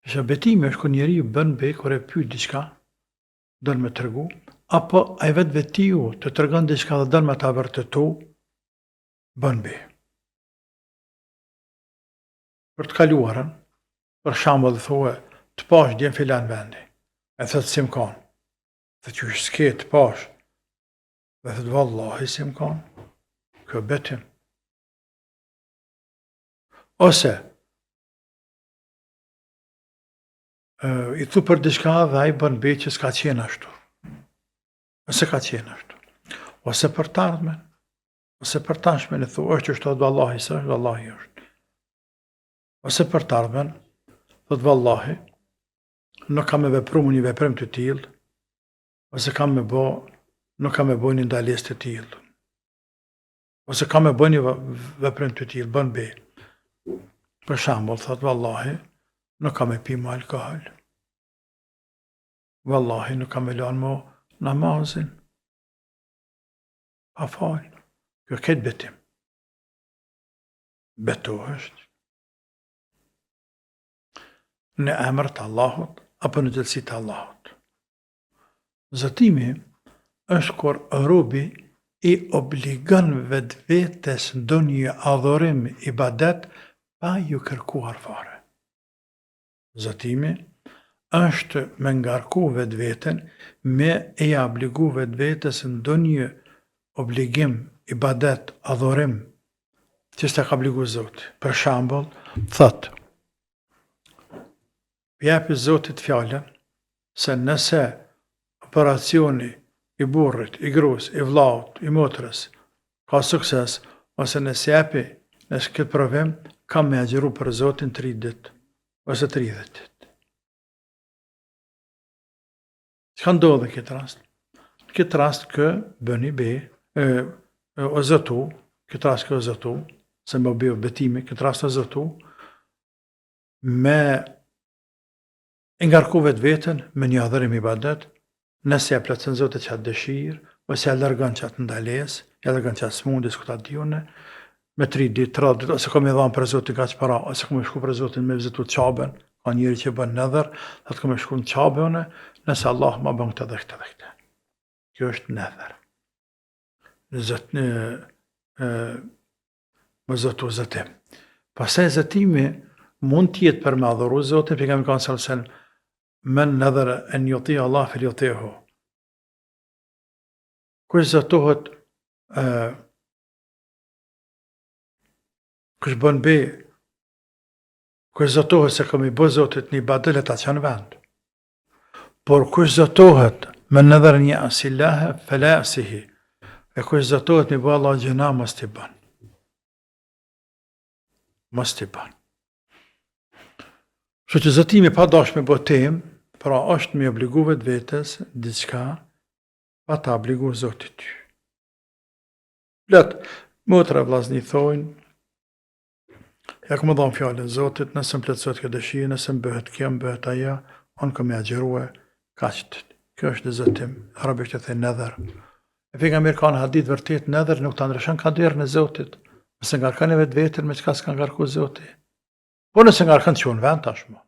Që betimi është kur njeriu bën be kur e pyet diçka, don me tregu, apo ai vetiu të tregon diçka dhe don me ta vërtetu, bën be. Për të kaluarën, për shembull thua, të pash dje në filan vendi, e thot si m'kan, dhe që është s'ke të pash, dhe thot vallahi si m'kan, kjo betim. Ose, i thu për diçka dhe ai bën be që s'ka qenë ashtu. Ose ka qenë ashtu. Ose për të ardhmen, ose për tashmen i thu, është që thot vallahi së është, vallahi është. Ose për të ardhmen, thot vallahi, nuk kam me vepru një veprim të tillë, ose nuk kam me bo një ndalesë të tillë. Ose kam me bo një veprim të tillë, bën be. Për shembull, thot vallahi, nuk kam me pi më alkohol. Vallahi, nuk kam me lanë më namazin. Pa falë. Kjo këtë betim. Beto është në emër të Allahut, apo në gjëllësi të Allahut. Zotimi është kur robi i obligon vetvetes ndonjë adhurim ibadet pa ju kërkuar fare. Zotimi është me ngarku vetveten me e obligu vetvetes ndonjë obligim ibadet, adhurim që s'ta ka obligu Zoti. Për shembull, thot japi Zotit fjalën se nëse operacioni i burrit, i gruas, i vllaut, i motrës ka sukses, ose nëse japi nëse këtë provim, kam me agjeru për Zotin 3 ditë ose 30 ditë. Çka ndodh në këtë rast? Në këtë rast kë bëni be, o Zotu, këtë rast kë o Zotu, se më bëjë betimi, këtë rast o Zotu, me ngarku vetveten me një adhurim ibadet, nëse ja plotson Zoti çat dëshirë, ose ja largon çat ndalesë, ja largon çat smundjes ku ta diunë, me 3 ditë, 30 ditë, ose kam i dhanë për Zotin kaq para, ose kam i shku për Zotin me vizitu Çabën, ka njëri që bën nëdhër, thotë kam i shku në Çabën, nëse Allah ma bën këtë dhe këtë dhe këtë. Kjo është nëdhër. Më Zotu zëtim. Pastaj zëtimi mund t'jetë për me adhuru Zotin, pejgamberi ka thënë men nëdhër en yuti Allah fil yutihu. Kush zëtohet, kush bën be, kush zëtohet se kam i bë Zotit një ibadet, ta çon vend. Por kush zëtohet me nëdhër një asillahe fela asihi, e kush zëtohet me bë Allah gjëna, mos t'i bën. Mos t'i bën. Kështu që zëtimi pa dash me bë temë, pra është me obligu vetvetes diçka pa ta obligu Zotit ty. Plot, motra vllazni thojnë, ja ku më dhon fjalën Zotit, nëse më plotësohet kjo dëshirë, nëse më bëhet kjo, më bëhet ajo, unë kam agjerue kaq. Kjo është zëtim, arabisht e thënë nëdhër. E pejgamberi ka në hadith vërtet nëdhër nuk ta ndryshon kaderin e Zotit. Nëse ngarkon vetveten me çka s'ka ngarku Zoti. Po nëse ngarkon çon vend tashmë.